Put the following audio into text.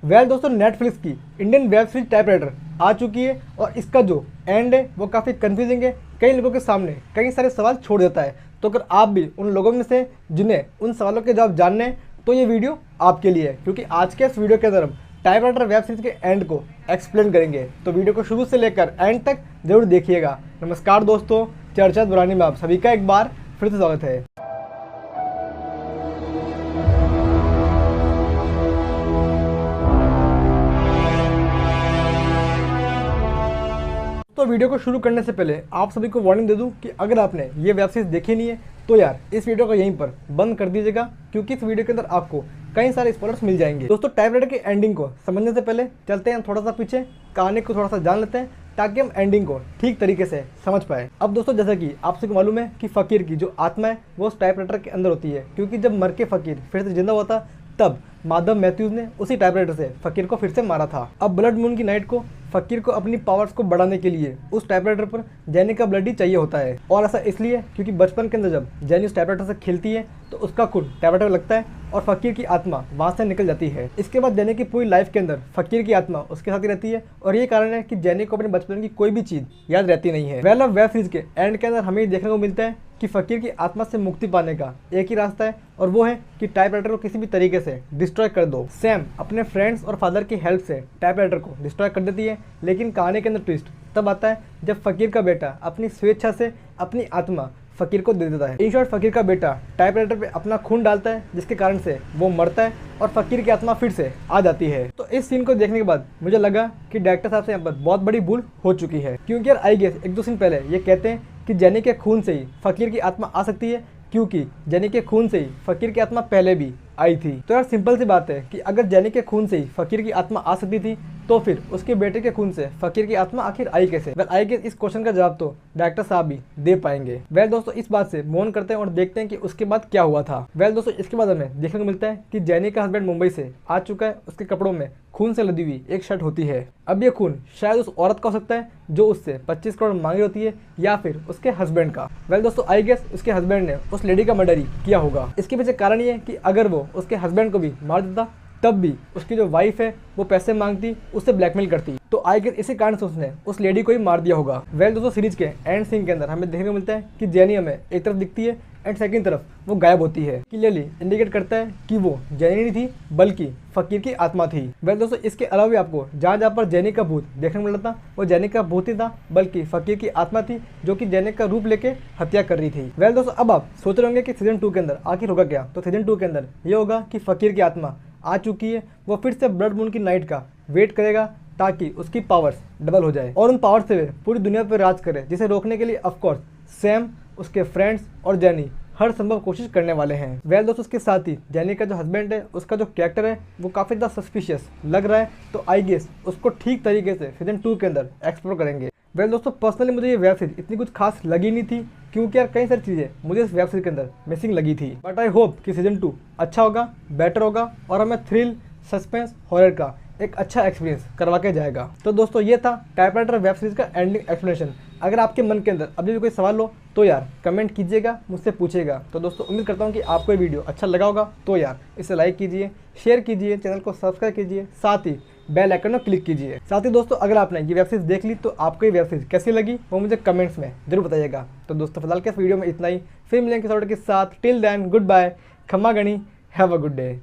Well दोस्तों, Netflix की Indian web series typewriter आ चुकी है और इसका जो एंड है वो काफ़ी कंफ्यूजिंग है, कई लोगों के सामने कई सारे सवाल छोड़ देता है। तो अगर आप भी उन लोगों में से जिन्हें उन सवालों के जवाब जानने हैं तो ये वीडियो आपके लिए है, क्योंकि आज के इस वीडियो के अंदर हम टाइपराइटर वेब सीरीज के एंड को एक्सप्लेन करेंगे। तो वीडियो को शुरू से लेकर एंड तक जरूर देखिएगा। नमस्कार दोस्तों, चर्चा दुरानी में आप सभी का एक बार फिर से स्वागत है। तो वीडियो को शुरू करने से पहले आप सभी को वार्निंग दे दूं कि अगर आपने ये वेब सीरीज देखी नहीं है तो यार इस वीडियो को यहीं पर बंद कर दीजिएगा, क्योंकि इस वीडियो के अंदर आपको कई सारे स्पॉयलर्स मिल जाएंगे। दोस्तों, टाइपराइटर की एंडिंग को समझने से पहले चलते हैं थोड़ा सा पीछे, कहानी को थोड़ा सा जान लेते हैं ताकि हम एंडिंग को ठीक तरीके से समझ पाए। अब दोस्तों, जैसा कि आप सबको मालूम है कि फकीर की जो आत्मा है वो उस टाइपराइटर के अंदर होती है, क्योंकि जब मर के फकीर फिर से जिंदा हुआ था तब माधव मैथ्यूज ने उसी टाइपराइटर से फकीर को फिर से मारा था। अब ब्लड मून की नाइट को फकीर को अपनी पावर्स को बढ़ाने के लिए उस टाइपराइटर पर जैनी का ब्लड ही चाहिए होता है, और ऐसा इसलिए क्योंकि बचपन के अंदर जब जैनी उस टाइपराइटर से खेलती है तो उसका खून टाइपराइटर लगता है और फकीर की आत्मा वहां से निकल जाती है। इसके बाद जैनी की पूरी लाइफ के अंदर फकीर की आत्मा उसके साथ ही रहती है, और ये कारण है कि जैनी को अपने बचपन की कोई भी चीज याद रहती नहीं है। वेल, अब वेब सीरीज के एंड के अंदर हमें देखने को मिलता है कि फकीर की आत्मा से मुक्ति पाने का एक ही रास्ता है, और वो है कि टाइपराइटर को किसी भी तरीके से डिस्ट्रॉय कर दो। सैम अपने फ्रेंड्स और फादर की हेल्प से टाइपराइटर को डिस्ट्रॉय कर देती है, लेकिन कहानी के अंदर ट्विस्ट तब आता है जब फकीर का बेटा अपनी स्वेच्छा से अपनी आत्मा फकीर को दे देता है। इन शॉर्ट, फकीर का बेटा टाइपराइटर पे अपना खून डालता है, जिसके कारण से वो मरता है और फकीर की आत्मा फिर से आ जाती है। तो इस सीन को देखने के बाद मुझे लगा कि डायरेक्टर साहब से यहाँ पर बहुत बड़ी भूल हो चुकी है, क्योंकि यार आई गेस एक दो सीन पहले ये कहते हैं कि जैनी के खून से ही फकीर की आत्मा आ सकती है, क्योंकि जैनी के खून से ही फकीर की आत्मा पहले भी आई थी। तो यार सिंपल सी बात है कि अगर जैनी के खून से ही फकीर की आत्मा आ सकती थी तो फिर उसके बेटे के खून से फकीर की आत्मा आखिर आई कैसे? वेल, आई गेस इस क्वेश्चन का जवाब तो डायरेक्टर साहब भी दे पाएंगे। वेल दोस्तों, इस बात से मौन करते हैं और देखते हैं कि उसके बाद क्या हुआ था। वेल दोस्तों, इसके बाद हमें देखने को मिलता है कि जैनी का हस्बैंड मुंबई से आ चुका है। उसके कपड़ों में खून से लदी हुई एक शर्ट होती है। अब ये खून शायद उस औरत का हो सकता है जो उससे 25 करोड़ मांगी होती है, या फिर उसके हस्बैंड का। वेल दोस्तों, आई गेस उसके हस्बैंड ने उस लेडी का मर्डर ही किया होगा। इसके पीछे कारण ये है कि अगर वो उसके हस्बैंड को भी मार देता तब भी उसकी जो वाइफ है वो पैसे मांगती, उससे ब्लैकमेल करती, तो आई गेस इसी कारण से उसने उस लेडी को ही मार दिया होगा। वेल दोस्तों, सीरीज के एंड सीन के अंदर हमें देखने को मिलता है कि जैनी हमें एक तरफ दिखती है एंड सेकंड तरफ वो गायब होती है। क्लियरली इंडिकेट करता है कि वो जैनी नहीं थी बल्कि फकीर की आत्मा थी। वेल दोस्तों, इसके अलावा भी आपको जहाँ पर जैनी का भूत देखने को मिल रहा था वो जैनी का भूत ही था, बल्कि फकीर की आत्मा थी जो कि जैनी का रूप लेके हत्या कर रही थी। वेल दोस्तों, अब आप सोच रहे होंगे कि सीजन 2 के अंदर आखिर होगा क्या? तो सीजन 2 के अंदर ये होगा कि फकीर की आत्मा आ चुकी है, वो फिर से ब्लड मून की नाइट का वेट करेगा ताकि उसकी पावर्स डबल हो जाए और उन पावर से वे पूरी दुनिया पर राज करे, जिसे रोकने के लिए ऑफकोर्स सैम, उसके फ्रेंड्स और जैनी हर संभव कोशिश करने वाले हैं। वेल दोस्तों, उसके साथ ही जैनी का जो हस्बैंड है उसका जो कैरेक्टर है वो काफ़ी ज़्यादा सस्पिशियस लग रहा है, तो आई गेस उसको ठीक तरीके से सीजन 2 के अंदर एक्सप्लोर करेंगे। वेल दोस्तों, पर्सनली मुझे ये वेब सीरीज इतनी कुछ खास लगी नहीं थी, क्योंकि यार कई सारी चीज़ें मुझे इस वेब सीरीज के अंदर मिसिंग लगी थी। बट आई होप कि सीजन 2 अच्छा होगा, बेटर होगा और हमें थ्रिल, सस्पेंस, हॉरर का एक अच्छा एक्सपीरियंस करवा के जाएगा। तो दोस्तों, ये था टाइपराइटर वेब सीरीज का एंडिंग एक्सप्लेनेशन। अगर आपके मन के अंदर अभी भी कोई सवाल हो तो यार कमेंट कीजिएगा, मुझसे पूछिएगा। तो दोस्तों, उम्मीद करता हूँ कि आपको ये वीडियो अच्छा लगा होगा। तो यार इसे लाइक कीजिए, शेयर कीजिए, चैनल को सब्सक्राइब कीजिए, साथ ही बेल आइकन में क्लिक कीजिए। साथ ही दोस्तों, अगर आपने ये वेब सीरीज देख ली तो आपको ये वेब सीरीज कैसी लगी वो मुझे कमेंट्स में जरूर बताइएगा। तो दोस्तों, फिलहाल के इस वीडियो में इतना ही, फिर मिलेंगे किसी के साथ। टिल देन, गुड बाय, खम्मा गणी, हैव अ गुड डे।